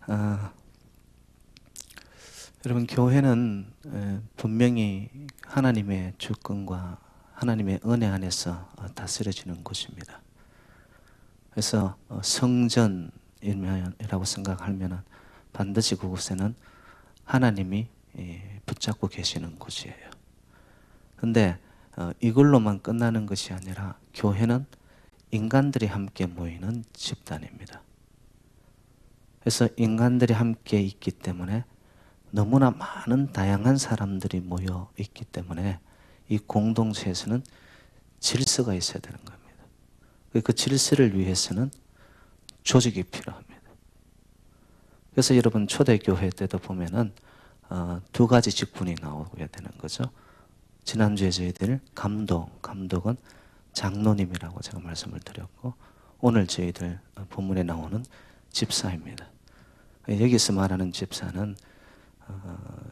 아, 여러분, 교회는 분명히 하나님의 주권과 하나님의 은혜 안에서 다스려지는 곳입니다. 그래서 성전이라고 생각하면 반드시 그곳에는 하나님이 붙잡고 계시는 곳이에요. 그런데 이걸로만 끝나는 것이 아니라 교회는 인간들이 함께 모이는 집단입니다. 그래서 인간들이 함께 있기 때문에 너무나 많은 다양한 사람들이 모여 있기 때문에 이 공동체에서는 질서가 있어야 되는 겁니다. 그 질서를 위해서는 조직이 필요합니다. 그래서 여러분 초대교회 때도 보면은 두 가지 직분이 나오게 되는 거죠. 지난주에 저희들 감독은 장로님이라고 제가 말씀을 드렸고, 오늘 저희들 본문에 나오는 집사입니다. 여기서 말하는 집사는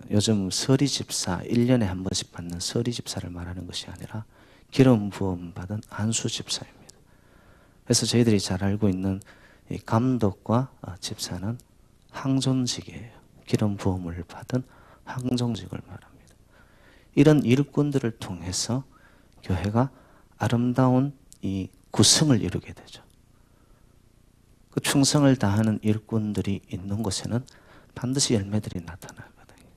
요즘 서리 집사, 1년에 한 번씩 받는 서리 집사를 말하는 것이 아니라 기름 부음 받은 안수 집사입니다. 그래서 저희들이 잘 알고 있는 이 감독과 집사는 항존직이에요. 기름 부음을 받은 항존직을 말합니다. 이런 일꾼들을 통해서 교회가 아름다운 이 구성을 이루게 되죠. 그 충성을 다하는 일꾼들이 있는 곳에는 반드시 열매들이 나타나거든요.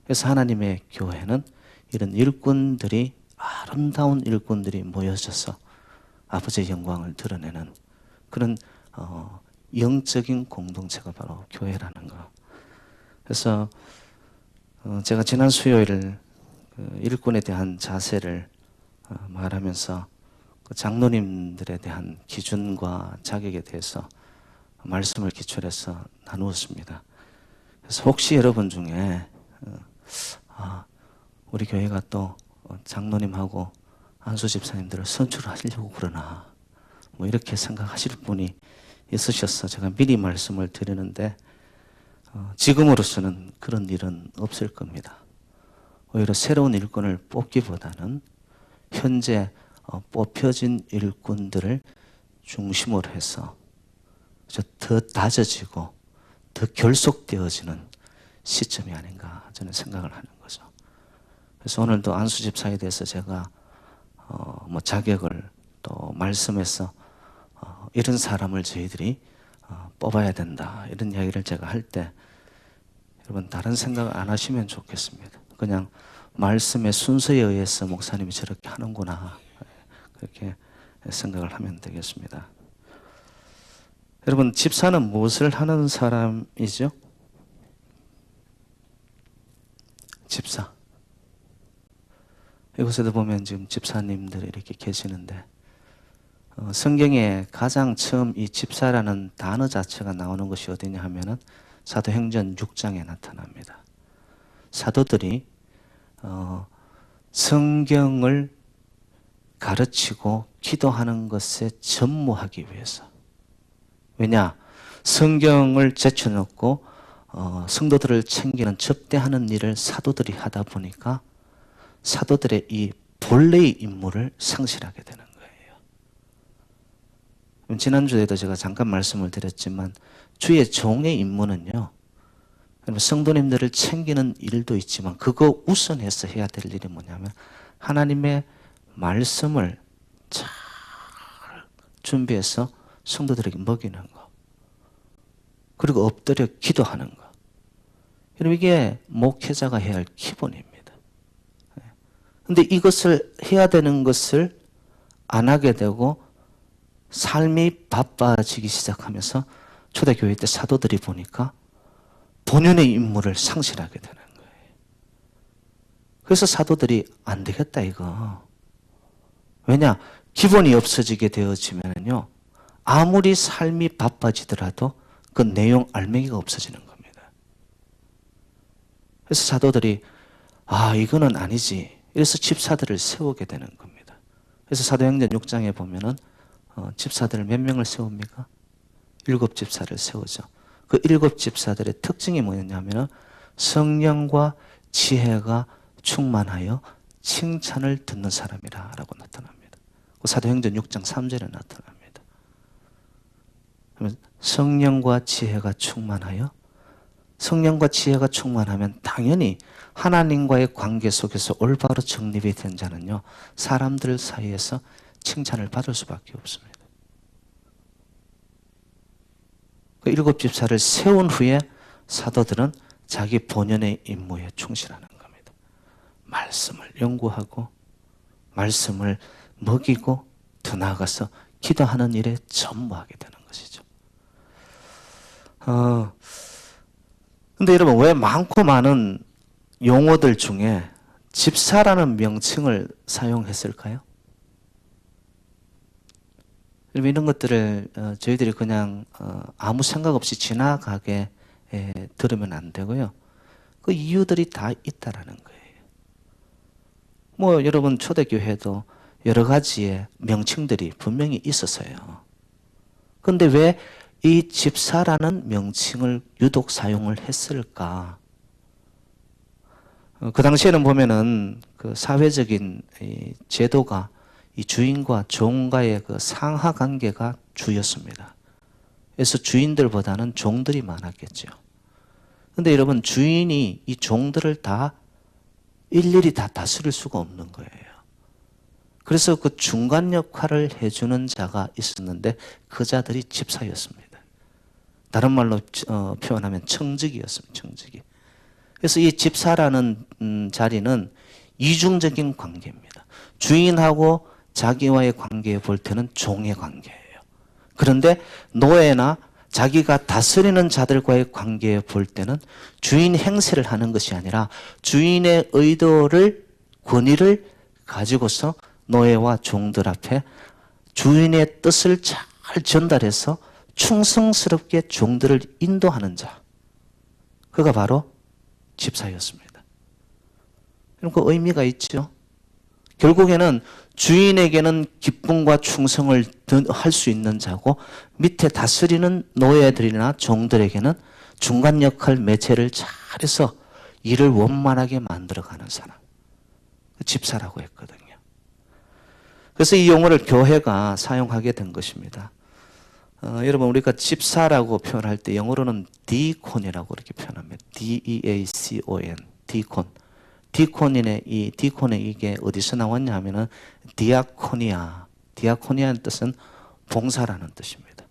그래서 하나님의 교회는 이런 일꾼들이, 아름다운 일꾼들이 모여져서 아버지의 영광을 드러내는 그런 영적인 공동체가 바로 교회라는 거. 그래서 제가 지난 수요일 일꾼에 대한 자세를 말하면서 그 장로님들에 대한 기준과 자격에 대해서 말씀을 기출해서 나누었습니다. 그래서 혹시 여러분 중에 우리 교회가 또 장로님하고 안수 집사님들을 선출하시려고 그러나 뭐 이렇게 생각하실 분이 있으셔서 제가 미리 말씀을 드리는데, 지금으로서는 그런 일은 없을 겁니다. 오히려 새로운 일꾼을 뽑기보다는 현재 뽑혀진 일꾼들을 중심으로 해서 더 다져지고 더 결속되어지는 시점이 아닌가 저는 생각을 하는 거죠. 그래서 오늘도 안수 집사에 대해서 제가 뭐 자격을 또 말씀해서 이런 사람을 저희들이 뽑아야 된다, 이런 이야기를 제가 할 때 여러분 다른 생각을 안 하시면 좋겠습니다. 그냥 말씀의 순서에 의해서 목사님이 저렇게 하는구나, 그렇게 생각을 하면 되겠습니다. 여러분, 집사는 무엇을 하는 사람이죠? 집사. 이곳에도 보면 지금 집사님들이 이렇게 계시는데, 성경에 가장 처음 이 집사라는 단어 자체가 나오는 것이 어디냐 하면은 사도행전 6장에 나타납니다. 사도들이 성경을 가르치고 기도하는 것에 전무하기 위해서. 왜냐? 성경을 제쳐놓고 성도들을 챙기는, 접대하는 일을 사도들이 하다 보니까 사도들의 이 본래의 임무를 상실하게 되는 거예요. 지난주에도 제가 잠깐 말씀을 드렸지만 주의 종의 임무는요, 성도님들을 챙기는 일도 있지만 그거 우선해서 해야 될 일이 뭐냐면 하나님의 말씀을 잘 준비해서 성도들에게 먹이는 거, 그리고 엎드려 기도하는 거. 여러분, 이게 목회자가 해야 할 기본입니다. 그런데 이것을 해야 되는 것을 안 하게 되고 삶이 바빠지기 시작하면서 초대교회 때 사도들이 보니까 본연의 임무를 상실하게 되는 거예요. 그래서 사도들이 안 되겠다 이거. 왜냐? 기본이 없어지게 되어지면요, 아무리 삶이 바빠지더라도 그 내용 알맹이가 없어지는 겁니다. 그래서 사도들이 이거는 아니지, 이래서 집사들을 세우게 되는 겁니다. 그래서 사도행전 6장에 보면은 집사들을 몇 명을 세웁니까? 7집사를 세우죠. 그 7집사들의 특징이 뭐였냐면 성령과 지혜가 충만하여 칭찬을 듣는 사람이라고 나타납니다. 그 사도행전 6장 3절에 나타납니다. 그러면 성령과 지혜가 충만하여 성령과 지혜가 충만하면 당연히 하나님과의 관계 속에서 올바로 정립이 된 자는요, 사람들 사이에서 칭찬을 받을 수밖에 없습니다. 그 7집사를 세운 후에 사도들은 자기 본연의 임무에 충실하는 겁니다. 말씀을 연구하고 말씀을 먹이고 더 나아가서 기도하는 일에 전무하게 되는 것이죠. 근데 여러분, 왜 많고 많은 용어들 중에 집사라는 명칭을 사용했을까요? 이런 것들을 저희들이 그냥 아무 생각 없이 지나가게 들으면 안 되고요. 그 이유들이 다 있다라는 거예요. 뭐 여러분 초대교회도 여러 가지의 명칭들이 분명히 있었어요. 그런데 왜 이 집사라는 명칭을 유독 사용을 했을까? 그 당시에는 보면은 그 사회적인 이 제도가 이 주인과 종과의 그 상하 관계가 주였습니다. 그래서 주인들보다는 종들이 많았겠죠. 근데 여러분, 주인이 이 종들을 다 일일이 다 다스릴 수가 없는 거예요. 그래서 그 중간 역할을 해주는 자가 있었는데 그 자들이 집사였습니다. 다른 말로 표현하면 청직이었습니다. 청직이. 그래서 이 집사라는 자리는 이중적인 관계입니다. 주인하고 자기와의 관계에 볼 때는 종의 관계예요. 그런데 노예나 자기가 다스리는 자들과의 관계에 볼 때는 주인 행세를 하는 것이 아니라 주인의 의도를, 권위를 가지고서 노예와 종들 앞에 주인의 뜻을 잘 전달해서 충성스럽게 종들을 인도하는 자, 그가 바로 집사였습니다. 그럼 그 의미가 있죠. 결국에는 주인에게는 기쁨과 충성을 할 수 있는 자고, 밑에 다스리는 노예들이나 종들에게는 중간 역할 매체를 잘해서 일을 원만하게 만들어가는 사람, 집사라고 했거든요. 그래서 이 용어를 교회가 사용하게 된 것입니다. 여러분, 우리가 집사라고 표현할 때 영어로는 디콘이라고 이렇게 표현합니다. D-E-A-C-O-N, 디콘. 디콘인의 이게 어디서 나왔냐 하면은 디아코니아. 디아코니아의 뜻은 봉사라는 뜻입니다.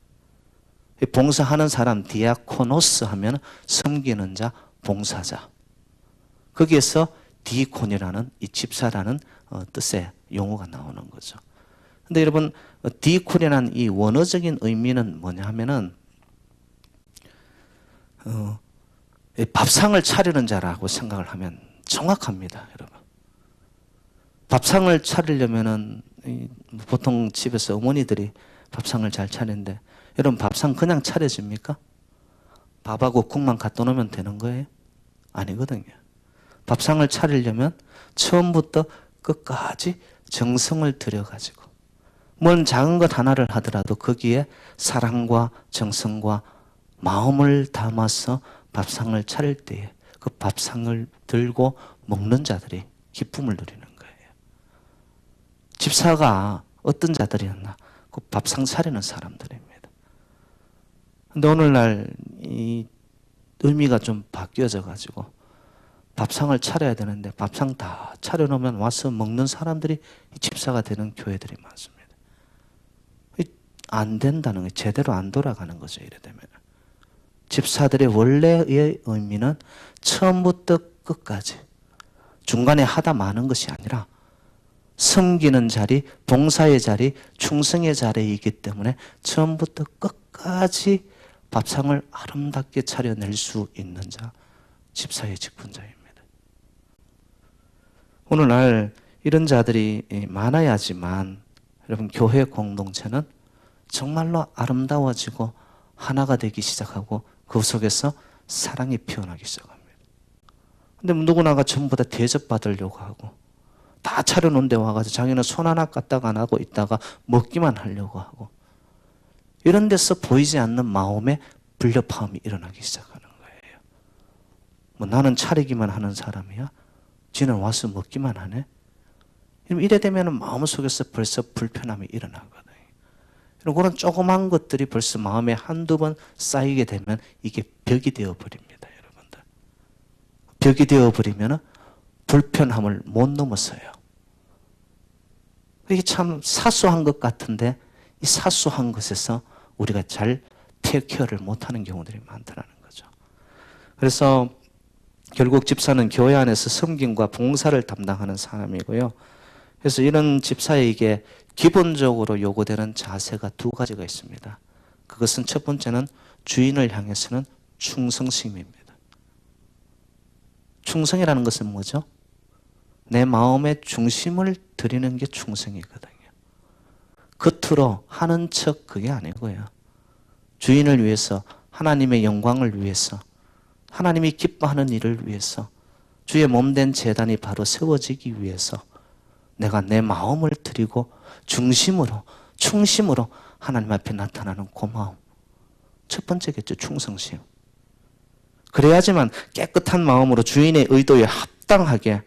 봉사하는 사람, 디아코노스 하면 섬기는 자, 봉사자. 거기에서 디콘이라는 이 집사라는 뜻의 용어가 나오는 거죠. 근데 여러분, 디콘이라는 이 원어적인 의미는 뭐냐 하면은 밥상을 차리는 자라고 생각을 하면 정확합니다, 여러분. 밥상을 차리려면은 보통 집에서 어머니들이 밥상을 잘 차리는데, 여러분, 밥상 그냥 차려집니까? 밥하고 국만 갖다 놓으면 되는 거예요? 아니거든요. 밥상을 차리려면 처음부터 끝까지 정성을 들여가지고, 뭔 작은 것 하나를 하더라도 거기에 사랑과 정성과 마음을 담아서 밥상을 차릴 때에 그 밥상을 들고 먹는 자들이 기쁨을 누리는 거예요. 집사가 어떤 자들이었나? 그 밥상 차리는 사람들입니다. 근데 오늘날 이 의미가 좀 바뀌어져 가지고 밥상을 차려야 되는데 밥상 다 차려놓으면 와서 먹는 사람들이 집사가 되는 교회들이 많습니다. 안 된다는 게 제대로 안 돌아가는 거죠. 이래 되면 집사들의 원래의 의미는 처음부터 끝까지 중간에 하다 마는 것이 아니라 섬기는 자리, 봉사의 자리, 충성의 자리이기 때문에 처음부터 끝까지 밥상을 아름답게 차려낼 수 있는 자, 집사의 직분자입니다. 오늘날 이런 자들이 많아야지만 여러분, 교회 공동체는 정말로 아름다워지고 하나가 되기 시작하고 그 속에서 사랑이 피어나기 시작합니다. 근데 누구나가 전부 다 대접받으려고 하고 다 차려놓은 데 와가지고 자기는 손 하나 까딱 안 하고 있다가 먹기만 하려고 하고, 이런 데서 보이지 않는 마음의 불협화음이 일어나기 시작하는 거예요. 뭐 나는 차리기만 하는 사람이야? 지는 와서 먹기만 하네? 이래 되면 마음속에서 벌써 불편함이 일어나거든요. 그런 조그만 것들이 벌써 마음에 한두 번 쌓이게 되면 이게 벽이 되어버립니다, 여러분. 벽이 되어버리면 불편함을 못 넘어서요. 이게 참 사소한 것 같은데 이 사소한 것에서 우리가 잘 테이크케어를 못하는 경우들이 많다는 거죠. 그래서 결국 집사는 교회 안에서 섬김과 봉사를 담당하는 사람이고요. 그래서 이런 집사에게 기본적으로 요구되는 자세가 두 가지가 있습니다. 그것은 첫 번째는 주인을 향해서는 충성심입니다. 충성이라는 것은 뭐죠? 내 마음의 중심을 드리는 게 충성이거든요. 겉으로 하는 척 그게 아니고요. 주인을 위해서, 하나님의 영광을 위해서, 하나님이 기뻐하는 일을 위해서, 주의 몸된 제단이 바로 세워지기 위해서 내가 내 마음을 드리고 중심으로, 충심으로 하나님 앞에 나타나는 고마움. 첫 번째겠죠, 충성심. 그래야지만 깨끗한 마음으로 주인의 의도에 합당하게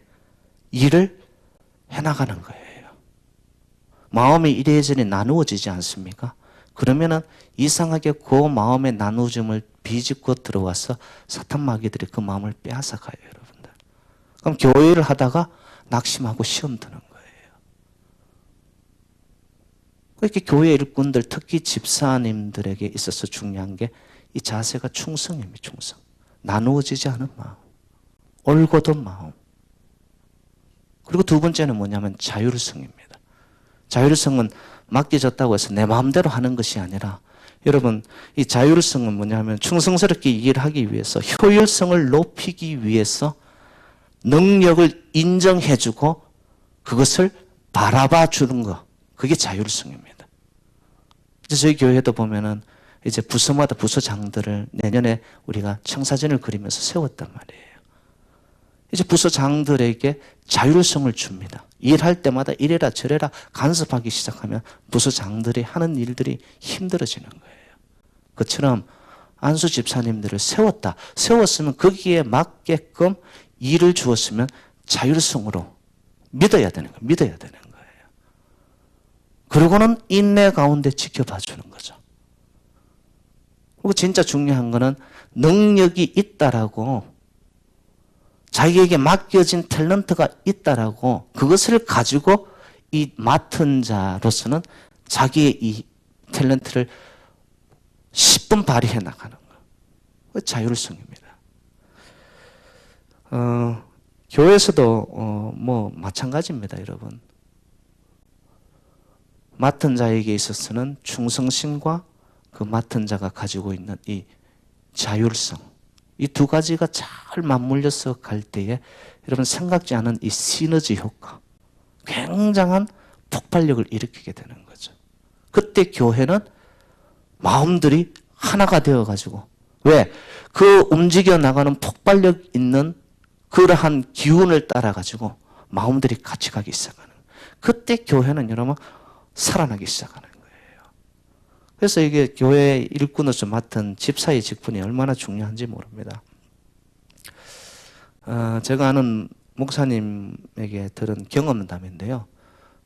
일을 해나가는 거예요. 마음이 이래저래 나누어지지 않습니까? 그러면은 이상하게 그 마음의 나누어짐을 비집고 들어와서 사탄 마귀들이 그 마음을 빼앗아 가요, 여러분들. 그럼 교회를 하다가 낙심하고 시험 드는 거예요. 그렇게 교회 일꾼들, 특히 집사님들에게 있어서 중요한 게 이 자세가 충성입니다, 충성. 나누어지지 않은 마음, 올곧은 마음. 그리고 두 번째는 뭐냐면 자율성입니다. 자율성은 맡겨졌다고 해서 내 마음대로 하는 것이 아니라, 여러분, 이 자율성은 뭐냐면 충성스럽게 일을 하기 위해서, 효율성을 높이기 위해서 능력을 인정해주고 그것을 바라봐 주는 것, 그게 자율성입니다. 이제 저희 교회도 보면은 이제 부서마다 부서장들을 내년에 우리가 청사진을 그리면서 세웠단 말이에요. 이제 부서장들에게 자율성을 줍니다. 일할 때마다 이래라 저래라 간섭하기 시작하면 부서장들이 하는 일들이 힘들어지는 거예요. 그처럼 안수 집사님들을 세웠다. 세웠으면 거기에 맞게끔 일을 주었으면 자율성으로 믿어야 되는 거예요. 믿어야 되는 거예요. 그러고는 인내 가운데 지켜봐 주는 거죠. 그리고 진짜 중요한 거는 능력이 있다라고, 자기에게 맡겨진 탤런트가 있다라고 그것을 가지고 이 맡은 자로서는 자기의 이 탤런트를 10분 발휘해 나가는 거. 자율성입니다. 교회에서도 뭐 마찬가지입니다, 여러분. 맡은 자에게 있어서는 충성심과 그 맡은 자가 가지고 있는 이 자율성, 이 두 가지가 잘 맞물려서 갈 때에 여러분 생각지 않은 이 시너지 효과, 굉장한 폭발력을 일으키게 되는 거죠. 그때 교회는 마음들이 하나가 되어가지고, 왜? 그 움직여 나가는 폭발력 있는 그러한 기운을 따라가지고 마음들이 같이 가기 시작하는 거예요. 그때 교회는 여러분 살아나기 시작하는 거예요. 그래서 이게 교회 일꾼으로서 맡은 집사의 직분이 얼마나 중요한지 모릅니다. 제가 아는 목사님에게 들은 경험담인데요.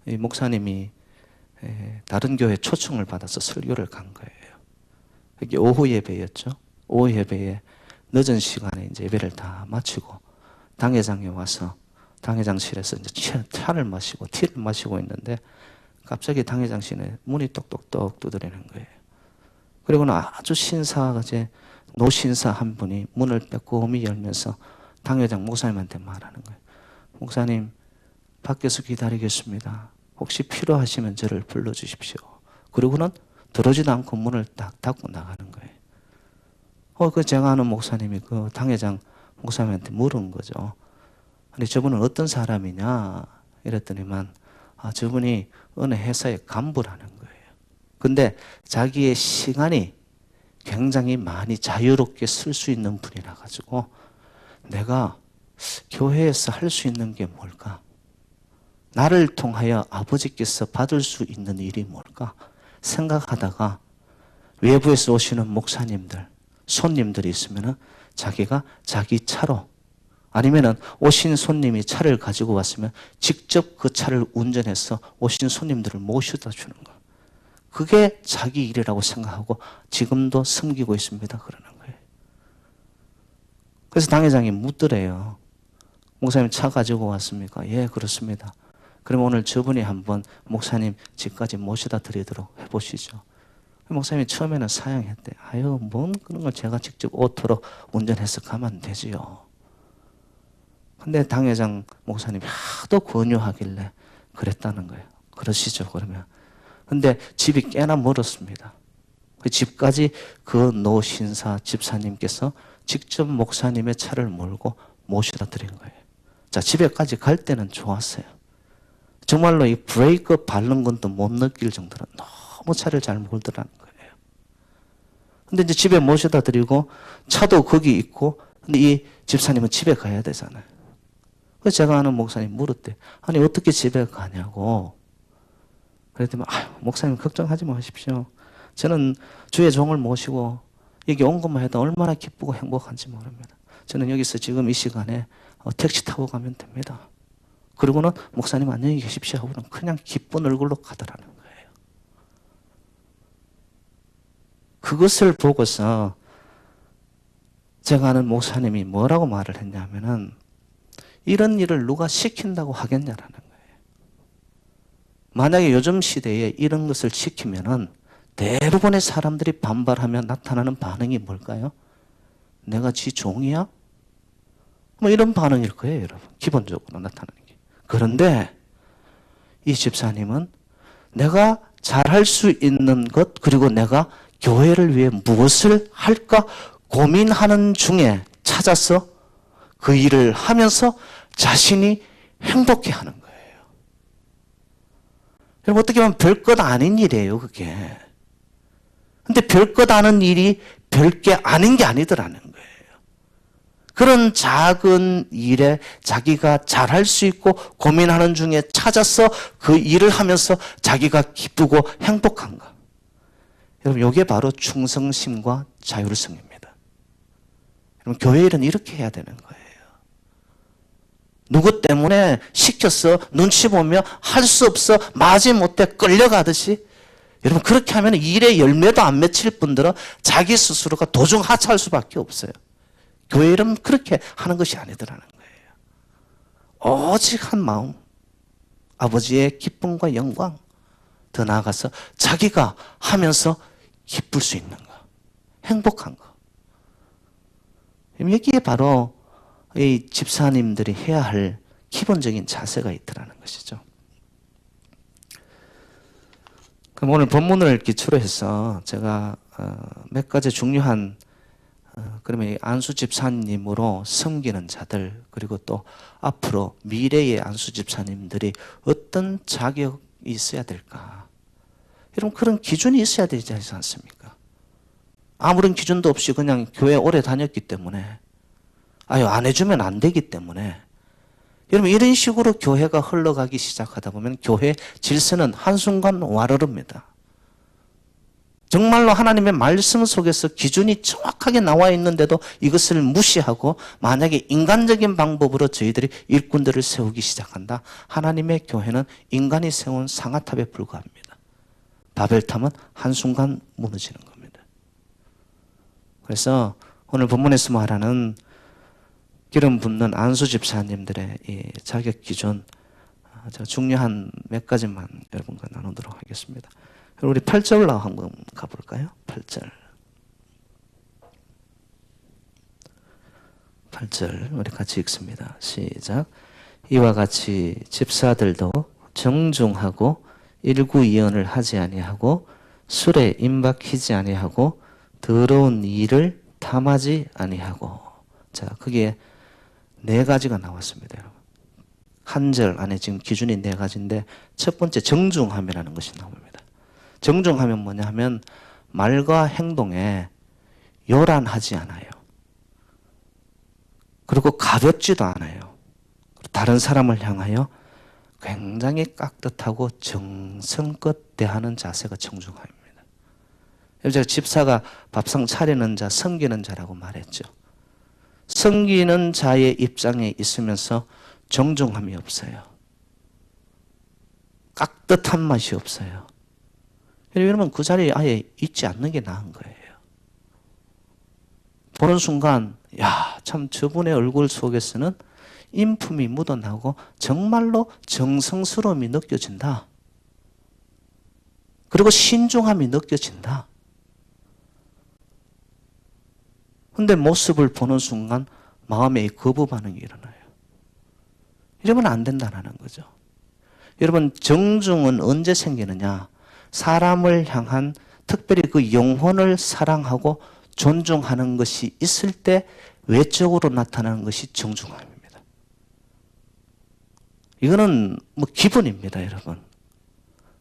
이 목사님이 다른 교회 초청을 받아서 설교를 간 거예요. 이게 오후 예배였죠. 오후 예배에 늦은 시간에 이제 예배를 다 마치고 당회장에 와서 당회장실에서 이제 차를 마시고 티를 마시고 있는데 갑자기 당회장실에 문이 똑똑똑 두드리는 거예요. 그리고는 아주 신사가 이제 노신사 한 분이 문을 빼꼼히 열면서 당회장 목사님한테 말하는 거예요. 목사님, 밖에서 기다리겠습니다. 혹시 필요하시면 저를 불러주십시오. 그리고는 들어오지도 않고 문을 딱 닫고 나가는 거예요. 그 제가 아는 목사님이 그 당회장 목사님한테 물은 거죠. 근데 저분은 어떤 사람이냐? 이랬더니만, 저분이 어느 회사의 간부라는 거예요. 근데 자기의 시간이 굉장히 많이 자유롭게 쓸 수 있는 분이라 가지고 내가 교회에서 할 수 있는 게 뭘까? 나를 통하여 아버지께서 받을 수 있는 일이 뭘까? 생각하다가 외부에서 오시는 목사님들, 손님들이 있으면 자기가 자기 차로, 아니면은 오신 손님이 차를 가지고 왔으면 직접 그 차를 운전해서 오신 손님들을 모셔다 주는 거예요. 그게 자기 일이라고 생각하고 지금도 섬기고 있습니다. 그러는 거예요. 그래서 당회장이 묻더래요. 목사님 차 가지고 왔습니까? 예, 그렇습니다. 그럼 오늘 저분이 한번 목사님 집까지 모셔다 드리도록 해보시죠. 목사님이 처음에는 사양했대. 아유, 뭔 그런 걸 제가 직접 오토로 운전해서 가면 되지요. 근데 당회장 목사님이 하도 권유하길래 그랬다는 거예요. 그러시죠, 그러면. 근데 집이 꽤나 멀었습니다. 그 집까지 그 노신사 집사님께서 직접 목사님의 차를 몰고 모셔다 드린 거예요. 자, 집에까지 갈 때는 좋았어요. 정말로 이 브레이크 밟는 것도 못 느낄 정도로 너무 차를 잘 몰더라는 거예요. 근데 이제 집에 모셔다 드리고 차도 거기 있고, 근데 이 집사님은 집에 가야 되잖아요. 그래서 제가 아는 목사님 물었대. 아니, 어떻게 집에 가냐고. 그랬더니, 아유, 목사님 걱정하지 마십시오. 저는 주의 종을 모시고 여기 온 것만 해도 얼마나 기쁘고 행복한지 모릅니다. 저는 여기서 지금 이 시간에 택시 타고 가면 됩니다. 그리고는 목사님 안녕히 계십시오 하고는 그냥 기쁜 얼굴로 가더라는 거예요. 그것을 보고서 제가 아는 목사님이 뭐라고 말을 했냐면은 이런 일을 누가 시킨다고 하겠냐라는 거예요. 만약에 요즘 시대에 이런 것을 시키면은 대부분의 사람들이 반발하며 나타나는 반응이 뭘까요? 내가 지 종이야? 뭐 이런 반응일 거예요, 여러분. 기본적으로 나타나는 게. 그런데 이 집사님은 내가 잘할 수 있는 것, 그리고 내가 교회를 위해 무엇을 할까 고민하는 중에 찾아서 그 일을 하면서 자신이 행복해하는 거예요. 여러분, 어떻게 보면 별것 아닌 일이에요, 그게. 근데 별것 아닌 일이 별게 아닌 게 아니더라는 거예요. 그런 작은 일에 자기가 잘할 수 있고 고민하는 중에 찾아서 그 일을 하면서 자기가 기쁘고 행복한가. 여러분, 이게 바로 충성심과 자율성입니다. 여러분, 교회 일은 이렇게 해야 되는 거예요. 누구 때문에 시켜서 눈치 보며 할 수 없어 마지못해 끌려가듯이, 여러분, 그렇게 하면 일의 열매도 안 맺힐 뿐더러 자기 스스로가 도중 하차할 수밖에 없어요. 교회 일은 그렇게 하는 것이 아니더라는 거예요. 오직 한 마음, 아버지의 기쁨과 영광, 더 나아가서 자기가 하면서 기쁠 수 있는 거, 행복한 거. 여기에 바로 이 집사님들이 해야 할 기본적인 자세가 있더라는 것이죠. 그럼 오늘 본문을 기초로 해서 제가 몇 가지 중요한 그러면 안수 집사님으로 섬기는 자들, 그리고 또 앞으로 미래의 안수 집사님들이 어떤 자격이 있어야 될까? 여러분, 그런 기준이 있어야 되지 않습니까? 아무런 기준도 없이 그냥 교회 오래 다녔기 때문에, 아유, 안 해주면 안 되기 때문에, 여러분, 이런 식으로 교회가 흘러가기 시작하다 보면 교회 질서는 한순간 와르릅니다. 정말로 하나님의 말씀 속에서 기준이 정확하게 나와 있는데도 이것을 무시하고 만약에 인간적인 방법으로 저희들이 일꾼들을 세우기 시작한다. 하나님의 교회는 인간이 세운 상아탑에 불과합니다. 바벨탑은 한순간 무너지는 겁니다. 그래서 오늘 본문에서 말하는 기름 붓는 안수 집사님들의 이 자격 기준, 제가 중요한 몇 가지만 여러분과 나누도록 하겠습니다. 우리 8절로 한번 가볼까요? 8절. 8절 우리 같이 읽습니다. 시작. 이와 같이 집사들도 정중하고 일구이언을 하지 아니하고 술에 임박히지 아니하고 더러운 일을 탐하지 아니하고. 자, 그게 네 가지가 나왔습니다, 여러분. 한 절 안에 지금 기준이 네 가지인데 첫 번째 정중함이라는 것이 나옵니다. 정중하면 뭐냐 하면 말과 행동에 요란하지 않아요. 그리고 가볍지도 않아요. 다른 사람을 향하여 굉장히 깍듯하고 정성껏 대하는 자세가 정중함입니다. 제가 집사가 밥상 차리는 자, 섬기는 자라고 말했죠. 섬기는 자의 입장에 있으면서 정중함이 없어요. 깍듯한 맛이 없어요. 여러분, 그 자리에 아예 있지 않는 게 나은 거예요. 보는 순간 야, 참 저분의 얼굴 속에서는 인품이 묻어나고 정말로 정성스러움이 느껴진다. 그리고 신중함이 느껴진다. 근데 모습을 보는 순간 마음에 거부 반응이 일어나요. 이러면 안 된다는 거죠. 여러분, 정중은 언제 생기느냐? 사람을 향한 특별히 그 영혼을 사랑하고 존중하는 것이 있을 때 외적으로 나타나는 것이 정중함입니다. 이거는 뭐 기본입니다, 여러분.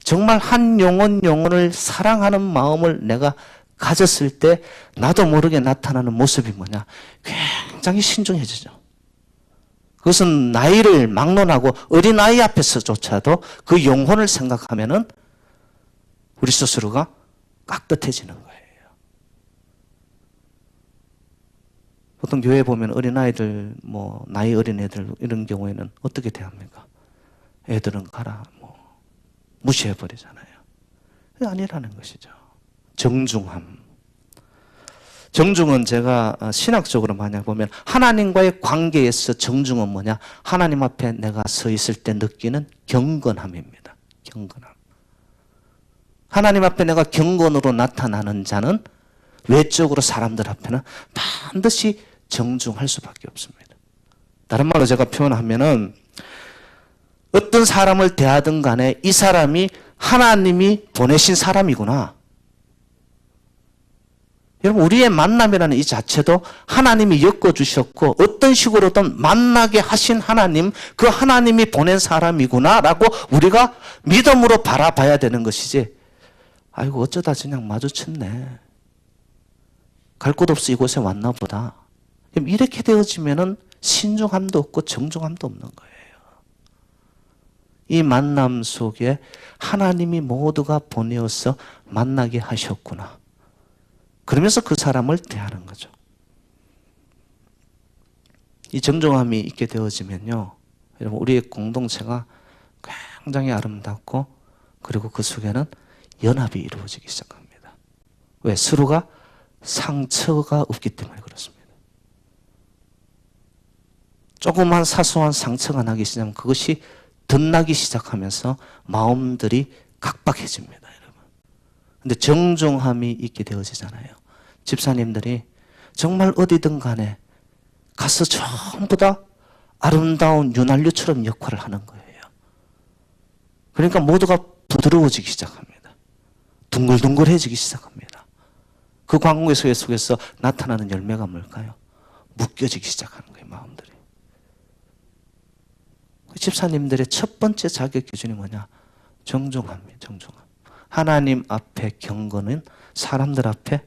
정말 한 영혼을 사랑하는 마음을 내가 가졌을 때 나도 모르게 나타나는 모습이 뭐냐? 굉장히 신중해지죠. 그것은 나이를 막론하고 어린아이 앞에서조차도 그 영혼을 생각하면은 우리 스스로가 깍듯해지는 거예요. 보통 교회에 보면 어린아이들, 나이 어린 애들 이런 경우에는 어떻게 대합니까? 애들은 가라, 무시해버리잖아요. 아니라는 것이죠. 정중함. 정중은 제가 신학적으로 만약 보면 하나님과의 관계에서 정중은 뭐냐? 하나님 앞에 내가 서 있을 때 느끼는 경건함입니다. 경건함. 하나님 앞에 내가 경건으로 나타나는 자는 외적으로 사람들 앞에는 반드시 정중할 수밖에 없습니다. 다른 말로 제가 표현하면은 어떤 사람을 대하든 간에 이 사람이 하나님이 보내신 사람이구나. 여러분, 우리의 만남이라는 이 자체도 하나님이 엮어주셨고 어떤 식으로든 만나게 하신 하나님, 그 하나님이 보낸 사람이구나라고 우리가 믿음으로 바라봐야 되는 것이지, 아이고 어쩌다 그냥 마주쳤네, 갈 곳 없어 이곳에 왔나 보다, 이렇게 되어지면은 신중함도 없고 정중함도 없는 거예요. 이 만남 속에 하나님이 모두가 보내어서 만나게 하셨구나, 그러면서 그 사람을 대하는 거죠. 이 정중함이 있게 되어지면요, 여러분, 우리의 공동체가 굉장히 아름답고, 그리고 그 속에는 연합이 이루어지기 시작합니다. 왜? 서로가 상처가 없기 때문에 그렇습니다. 조그만 사소한 상처가 나기 시작하면 그것이 덧나기 시작하면서 마음들이 각박해집니다. 근데 정중함이 있게 되어지잖아요. 집사님들이 정말 어디든 간에 가서 전부 다 아름다운 윤활유처럼 역할을 하는 거예요. 그러니까 모두가 부드러워지기 시작합니다. 둥글둥글해지기 시작합니다. 그 광고의 속에서 나타나는 열매가 뭘까요? 묶여지기 시작하는 거예요, 마음들이. 그 집사님들의 첫 번째 자격 기준이 뭐냐? 정중함이에요, 정중함. 하나님 앞에 경건은 사람들 앞에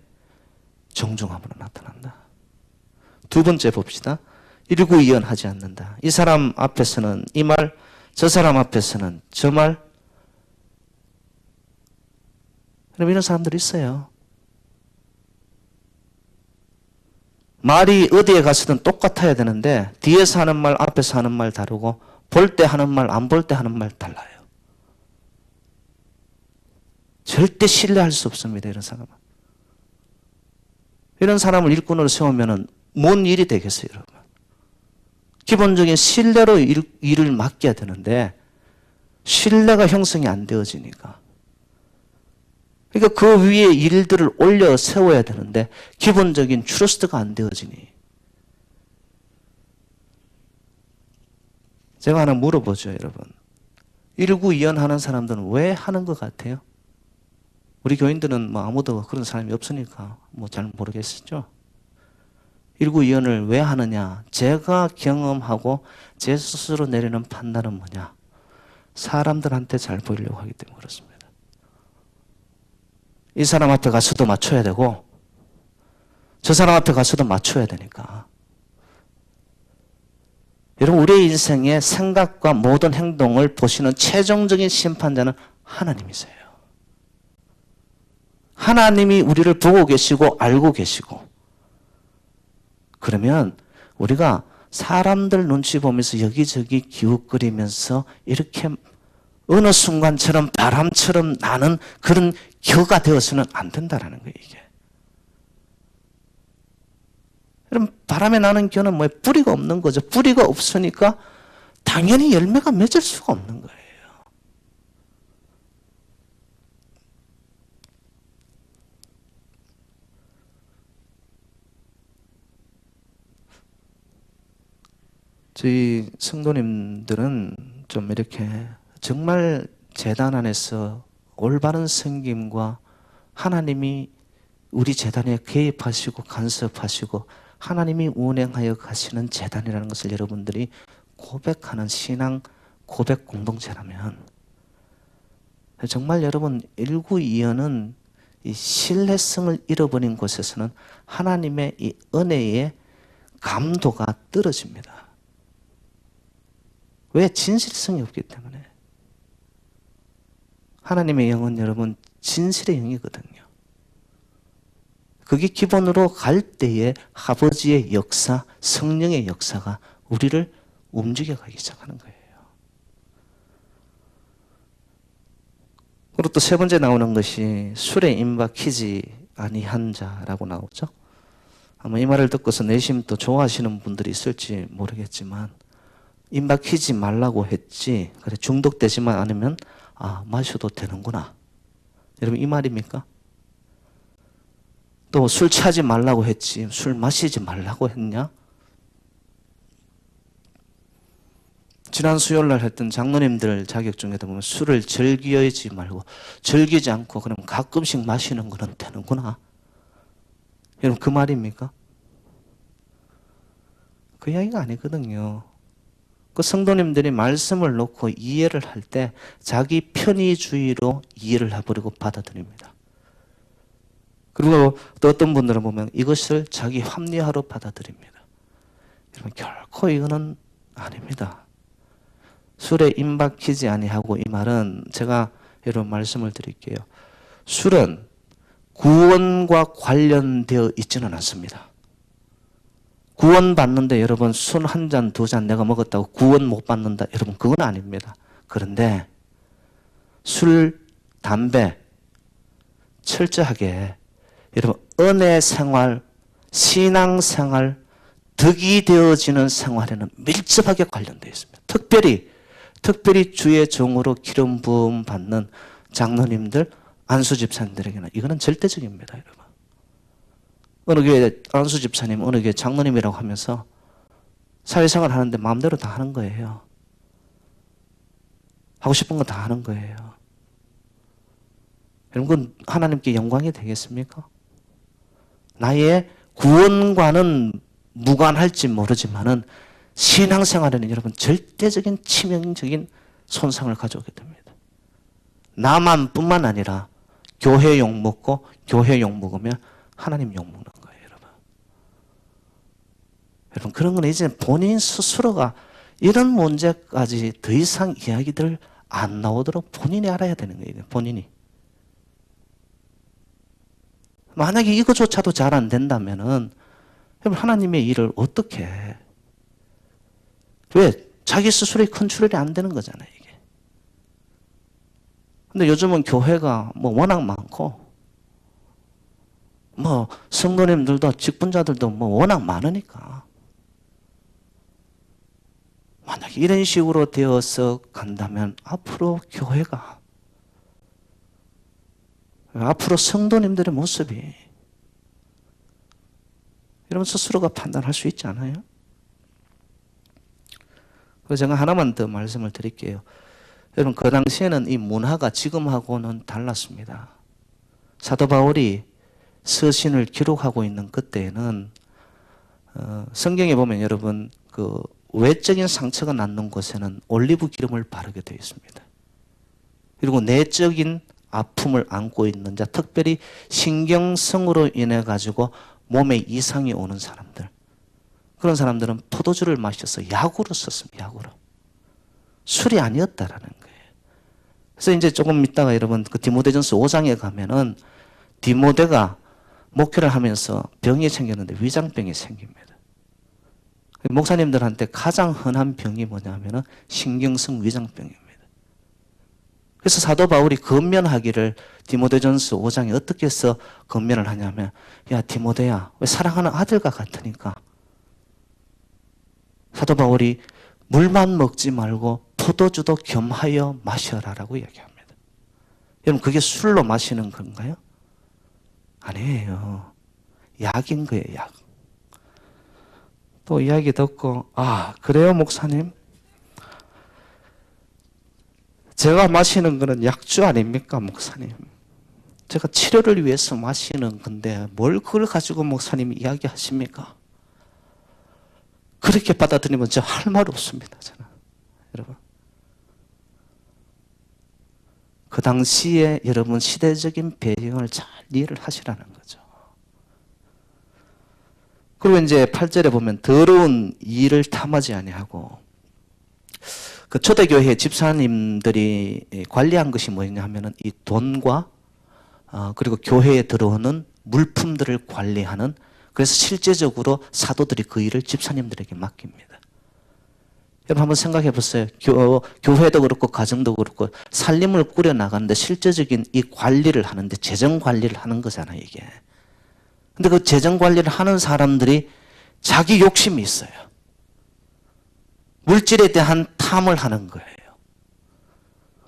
정중함으로 나타난다. 두 번째 봅시다. 일구이연하지 않는다. 이 사람 앞에서는 이 말, 저 사람 앞에서는 저 말. 그럼 이런 사람들이 있어요. 말이 어디에 가서든 똑같아야 되는데 뒤에서 하는 말, 앞에서 하는 말 다르고, 볼 때 하는 말, 안 볼 때 하는 말 달라요. 절대 신뢰할 수 없습니다, 이런 사람은. 이런 사람을 일꾼으로 세우면 뭔 일이 되겠어요, 여러분? 기본적인 신뢰로 일을 맡겨야 되는데 신뢰가 형성이 안 되어지니까. 그러니까 그 위에 일들을 올려 세워야 되는데 기본적인 트러스트가 안 되어지니. 제가 하나 물어보죠, 여러분. 일구이연하는 사람들은 왜 하는 것 같아요? 우리 교인들은 아무도 그런 사람이 없으니까 잘 모르겠죠. 일구이연을 왜 하느냐? 제가 경험하고 제 스스로 내리는 판단은 뭐냐? 사람들한테 잘 보이려고 하기 때문에 그렇습니다. 이 사람 앞에 가서도 맞춰야 되고 저 사람 앞에 가서도 맞춰야 되니까. 여러분, 우리의 인생의 생각과 모든 행동을 보시는 최종적인 심판자는 하나님이세요. 하나님이 우리를 보고 계시고 알고 계시고, 그러면 우리가 사람들 눈치 보면서 여기저기 기웃거리면서 이렇게 어느 순간처럼 바람처럼 나는 그런 겨가 되어서는 안 된다는 거예요, 이게. 여러분, 바람에 나는 겨는 뭐예요? 뿌리가 없는 거죠. 뿌리가 없으니까 당연히 열매가 맺을 수가 없는 거예요. 저희 성도님들은 좀 이렇게 정말 재단 안에서 올바른 섬김과 하나님이 우리 재단에 개입하시고 간섭하시고 하나님이 운행하여 가시는 재단이라는 것을 여러분들이 고백하는 신앙 고백 공동체라면 정말 여러분 192년은 이 신뢰성을 잃어버린 곳에서는 하나님의 이 은혜의 감도가 떨어집니다. 왜? 진실성이 없기 때문에. 하나님의 영은 여러분 진실의 영이거든요. 그게 기본으로 갈 때에 아버지의 역사, 성령의 역사가 우리를 움직여가기 시작하는 거예요. 그리고 또 세 번째 나오는 것이 술에 임박히지 아니한 자라고 나오죠. 아마 이 말을 듣고서 내심 또 좋아하시는 분들이 있을지 모르겠지만 임박히지 말라고 했지 그래 중독되지만 않으면 마셔도 되는구나. 여러분 이 말입니까? 또 술 취하지 말라고 했지 술 마시지 말라고 했냐? 지난 수요일날 했던 장로님들 자격 중에도 보면 술을 즐기지 말고 즐기지 않고 그럼 가끔씩 마시는 거는 되는구나. 여러분 그 말입니까? 그 이야기가 아니거든요. 그 성도님들이 말씀을 놓고 이해를 할 때 자기 편의주의로 이해를 해버리고 받아들입니다. 그리고 또 어떤 분들은 보면 이것을 자기 합리화로 받아들입니다. 여러분 결코 이거는 아닙니다. 술에 임박히지 아니하고 이 말은 제가 여러분 말씀을 드릴게요. 술은 구원과 관련되어 있지는 않습니다. 구원 받는데 여러분 술 한 잔, 두 잔 내가 먹었다고 구원 못 받는다. 여러분 그건 아닙니다. 그런데 술, 담배 철저하게 여러분 은혜 생활, 신앙 생활, 덕이 되어지는 생활에는 밀접하게 관련되어 있습니다. 특별히 주의 종으로 기름 부음 받는 장로님들, 안수 집사님들에게는 이거는 절대적입니다, 여러분. 어느 교회 안수 집사님, 어느 교회 장로님이라고 하면서 사회생활 하는데 마음대로 다 하는 거예요. 하고 싶은 거 다 하는 거예요. 여러분, 그건 하나님께 영광이 되겠습니까? 나의 구원과는 무관할지 모르지만은 신앙생활에는 여러분 절대적인 치명적인 손상을 가져오게 됩니다. 나만 뿐만 아니라 교회 욕먹고 교회 욕먹으면 하나님 욕먹는 거예요, 여러분. 여러분 그런 건 이제 본인 스스로가 이런 문제까지 더 이상 이야기들 안 나오도록 본인이 알아야 되는 거예요, 본인이. 만약에 이거조차도 잘 안 된다면은 여러분 하나님의 일을 어떻게 해? 왜? 자기 스스로의 컨트롤이 안 되는 거잖아요, 이게. 근데 요즘은 교회가 뭐 워낙 많고, 뭐 성도님들도 직분자들도 뭐 워낙 많으니까. 만약에 이런 식으로 되어서 간다면 앞으로 교회가, 앞으로 성도님들의 모습이 여러분 스스로가 판단할 수 있지 않아요? 그래서 제가 하나만 더 말씀을 드릴게요. 여러분 그 당시에는 이 문화가 지금하고는 달랐습니다. 사도 바울이 서신을 기록하고 있는 그때에는 성경에 보면 여러분 그 외적인 상처가 낫는 곳에는 올리브 기름을 바르게 되어 있습니다. 그리고 내적인 아픔을 안고 있는 자, 특별히 신경성으로 인해 가지고 몸에 이상이 오는 사람들, 그런 사람들은 포도주를 마셔서 약으로 썼습니다. 약으로. 술이 아니었다라는 거예요. 그래서 이제 조금 있다가 여러분 그 디모데전서 5장에 가면은 디모데가 목회를 하면서 병이 생겼는데 위장병이 생깁니다. 목사님들한테 가장 흔한 병이 뭐냐면은 신경성 위장병입니다. 그래서 사도 바울이 건면하기를 디모데전서 5장에 어떻게 해서 건면을 하냐면, 야 디모데야, 왜 사랑하는 아들과 같으니까 사도 바울이 물만 먹지 말고 포도주도 겸하여 마셔라라고 이야기합니다. 여러분 그게 술로 마시는 건가요? 아니에요. 약인 거예요, 약. 또 이야기 듣고, 아 그래요 목사님? 제가 마시는 거는 약주 아닙니까 목사님? 제가 치료를 위해서 마시는 건데 뭘 그걸 가지고 목사님이 이야기하십니까? 그렇게 받아들이면 저 할 말 없습니다. 저는. 여러분 그 당시에 여러분 시대적인 배경을 잘 이해를 하시라는 거죠. 그리고 이제 8절에 보면 더러운 일을 탐하지 아니하고, 그 초대교회 집사님들이 관리한 것이 뭐냐 하면은 이 돈과 그리고 교회에 들어오는 물품들을 관리하는, 그래서 실제적으로 사도들이 그 일을 집사님들에게 맡깁니다. 여러분 한번 생각해 보세요. 교회도 그렇고 가정도 그렇고 살림을 꾸려 나가는데 실제적인 이 관리를 하는데 재정 관리를 하는 거잖아요, 이게. 근데 그 재정 관리를 하는 사람들이 자기 욕심이 있어요. 물질에 대한 탐을 하는 거예요.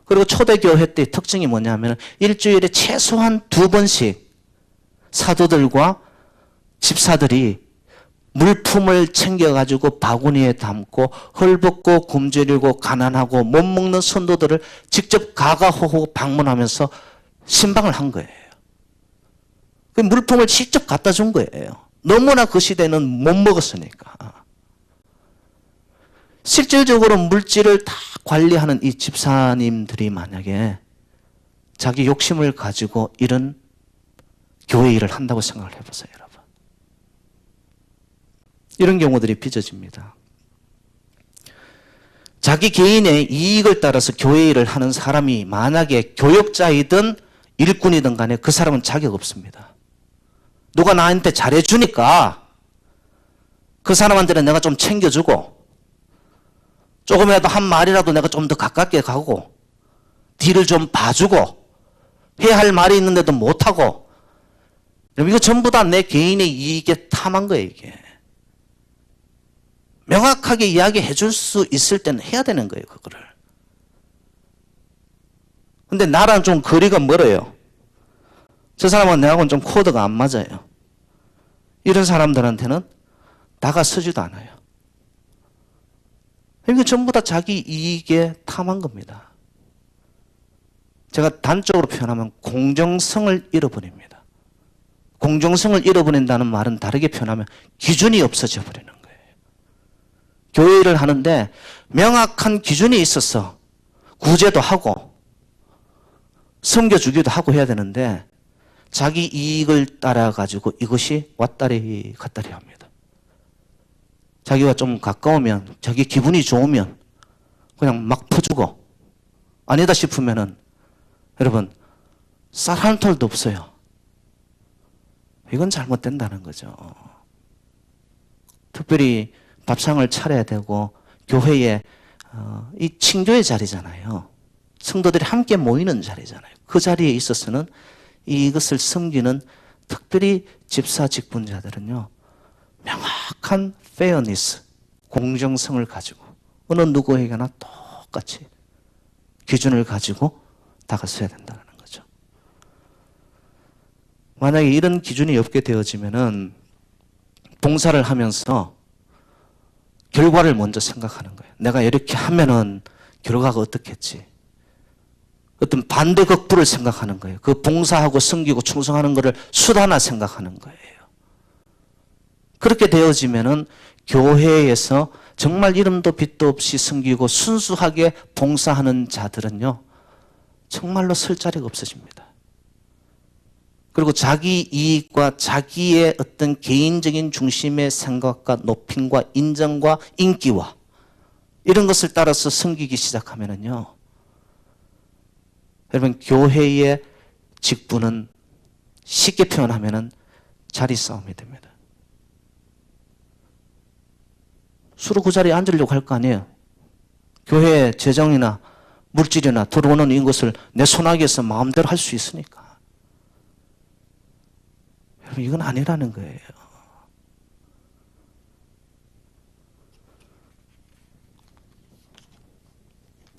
그리고 초대교회 때의 특징이 뭐냐면 일주일에 최소한 2번씩 사도들과 집사들이 물품을 챙겨가지고 바구니에 담고 헐벗고 굶주리고 가난하고 못 먹는 성도들을 직접 가가호호 방문하면서 신방을 한 거예요. 그 물품을 직접 갖다 준 거예요. 너무나 그 시대는 못 먹었으니까. 실질적으로 물질을 다 관리하는 이 집사님들이 만약에 자기 욕심을 가지고 이런 교회 일을 한다고 생각을 해보세요, 여러분. 이런 경우들이 빚어집니다. 자기 개인의 이익을 따라서 교회 일을 하는 사람이 만약에 교역자이든 일꾼이든 간에 그 사람은 자격 없습니다. 누가 나한테 잘해주니까 그 사람한테는 내가 좀 챙겨주고 조금이라도 한 말이라도 내가 좀 더 가깝게 가고 뒤를 좀 봐주고 해야 할 말이 있는데도 못하고, 이거 전부 다 내 개인의 이익에 탐한 거예요. 이게 명확하게 이야기해 줄 수 있을 때는 해야 되는 거예요, 그거를. 근데 나랑 좀 거리가 멀어요. 저 사람은 내하고는 좀 코드가 안 맞아요. 이런 사람들한테는 다가서지도 않아요. 이게 전부 다 자기 이익에 탐한 겁니다. 제가 단적으로 표현하면 공정성을 잃어버립니다. 공정성을 잃어버린다는 말은 다르게 표현하면 기준이 없어져 버리는 거예요. 교회 일을 하는데 명확한 기준이 있어서 구제도 하고 섬겨주기도 하고 해야 되는데 자기 이익을 따라가지고 이것이 왔다리 갔다리 합니다. 자기가 좀 가까우면, 자기 기분이 좋으면 그냥 막 퍼주고, 아니다 싶으면은 여러분 쌀 한 톨도 없어요. 이건 잘못된다는 거죠. 특별히 밥상을 차려야 되고 교회에 이 칭조의 자리잖아요. 성도들이 함께 모이는 자리잖아요. 그 자리에 있어서는 이것을 섬기는 특별히 집사 직분자들은요, 명확한 페어니스, 공정성을 가지고 어느 누구에게나 똑같이 기준을 가지고 다가서야 된다는 거죠. 만약에 이런 기준이 없게 되어지면은 봉사를 하면서 결과를 먼저 생각하는 거예요. 내가 이렇게 하면은 결과가 어떻겠지. 어떤 반대극부를 생각하는 거예요. 그 봉사하고 섬기고 충성하는 것을 수단화 생각하는 거예요. 그렇게 되어지면은 교회에서 정말 이름도 빛도 없이 섬기고 순수하게 봉사하는 자들은요, 정말로 설 자리가 없어집니다. 그리고 자기 이익과 자기의 어떤 개인적인 중심의 생각과 높임과 인정과 인기와 이런 것을 따라서 섬기기 시작하면은요, 여러분 교회의 직분은 쉽게 표현하면은 자리 싸움이 됩니다. 수로 그 자리에 앉으려고 할 거 아니에요. 교회 재정이나 물질이나 들어오는 이것을 내 손아귀에서 마음대로 할 수 있으니까. 여러분, 이건 아니라는 거예요.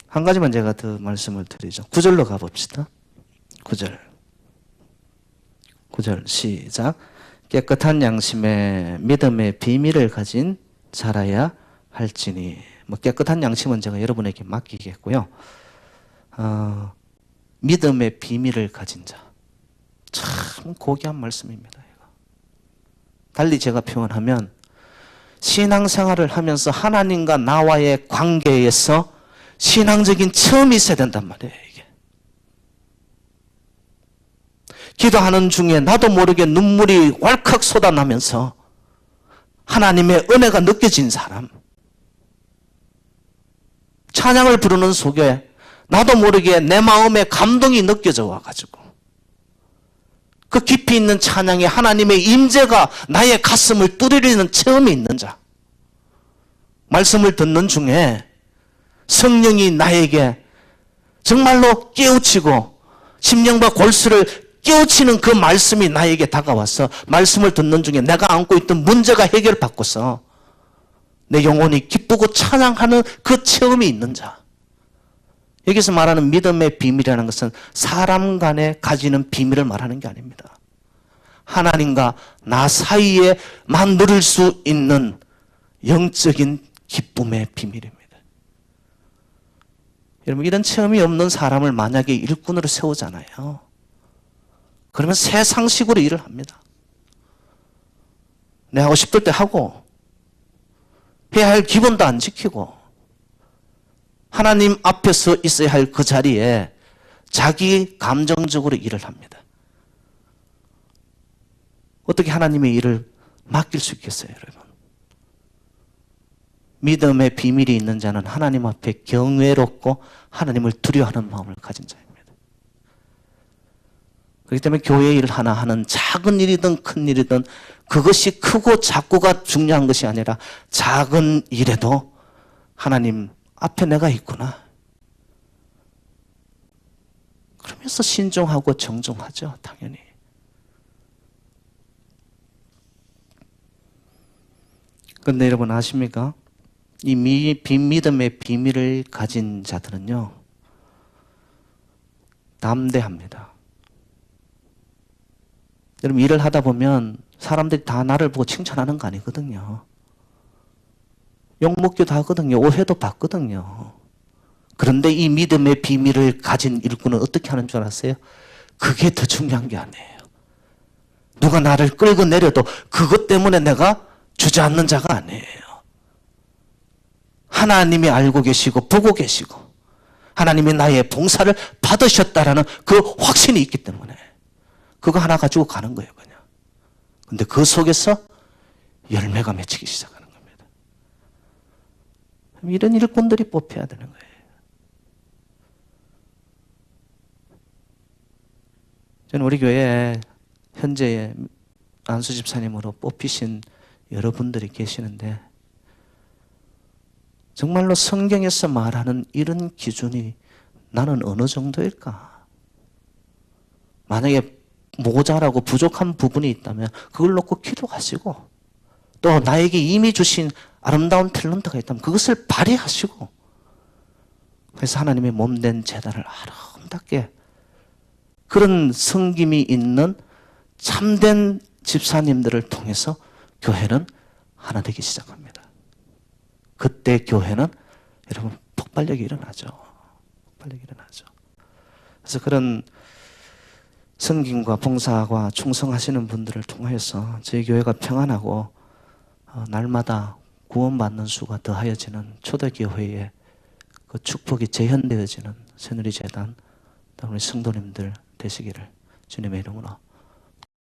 한 가지만 제가 더 말씀을 드리죠. 9절로 가봅시다. 9절 시작. 깨끗한 양심에 믿음의 비밀을 가진 자라야 할지니. 깨끗한 양심은 제가 여러분에게 맡기겠고요. 믿음의 비밀을 가진 자. 참 고귀한 말씀입니다. 이거. 달리 제가 표현하면 신앙생활을 하면서 하나님과 나와의 관계에서 신앙적인 체험이 있어야 된단 말이에요. 이게. 기도하는 중에 나도 모르게 눈물이 왈칵 쏟아나면서 하나님의 은혜가 느껴진 사람, 찬양을 부르는 속에 나도 모르게 내 마음에 감동이 느껴져 와가지고 그 깊이 있는 찬양에 하나님의 임재가 나의 가슴을 뚫리는 체험이 있는 자, 말씀을 듣는 중에 성령이 나에게 정말로 깨우치고 심령과 골수를 깨우치는 그 말씀이 나에게 다가와서 말씀을 듣는 중에 내가 안고 있던 문제가 해결받고서 내 영혼이 기쁘고 찬양하는 그 체험이 있는 자. 여기서 말하는 믿음의 비밀이라는 것은 사람 간에 가지는 비밀을 말하는 게 아닙니다. 하나님과 나 사이에만 누릴 수 있는 영적인 기쁨의 비밀입니다. 여러분, 이런 체험이 없는 사람을 만약에 일꾼으로 세우잖아요. 그러면 새 상식으로 일을 합니다. 내가 하고 싶을 때 하고 해야 할 기본도 안 지키고 하나님 앞에서 있어야 할 그 자리에 자기 감정적으로 일을 합니다. 어떻게 하나님의 일을 맡길 수 있겠어요, 여러분? 믿음의 비밀이 있는 자는 하나님 앞에 경외롭고 하나님을 두려워하는 마음을 가진 자입니다. 그렇기 때문에 교회 일 하나 하는 작은 일이든 큰 일이든 그것이 크고 작고가 중요한 것이 아니라 작은 일에도 하나님 앞에 내가 있구나. 그러면서 신중하고 정중하죠, 당연히. 그런데 여러분 아십니까? 이 믿음의 비밀을 가진 자들은요, 담대합니다. 여러분, 일을 하다 보면 사람들이 다 나를 보고 칭찬하는 거 아니거든요. 욕먹기도 하거든요. 오해도 받거든요. 그런데 이 믿음의 비밀을 가진 일꾼은 어떻게 하는 줄 아세요? 그게 더 중요한 게 아니에요. 누가 나를 끌고 내려도 그것 때문에 내가 주저앉는 자가 아니에요. 하나님이 알고 계시고 보고 계시고 하나님이 나의 봉사를 받으셨다라는 그 확신이 있기 때문에 그거 하나 가지고 가는 거예요, 그냥. 근데 그 속에서 열매가 맺히기 시작하는 겁니다. 이런 일꾼들이 뽑혀야 되는 거예요. 저는 우리 교회에 현재 안수 집사님으로 뽑히신 여러분들이 계시는데 정말로 성경에서 말하는 이런 기준이 나는 어느 정도일까? 만약에 모자라고 부족한 부분이 있다면 그걸 놓고 기도하시고 또 나에게 이미 주신 아름다운 탤런트가 있다면 그것을 발휘하시고 그래서 하나님의 몸된 제단을 아름답게 그런 성김이 있는 참된 집사님들을 통해서 교회는 하나 되기 시작합니다. 그때 교회는 여러분 폭발력이 일어나죠. 폭발력이 일어나죠. 그래서 그런 섬김과 봉사와 충성하시는 분들을 통해서 저희 교회가 평안하고 날마다 구원받는 수가 더하여지는 초대교회의 그 축복이 재현되어지는 새누리재단 우리 성도님들 되시기를 주님의 이름으로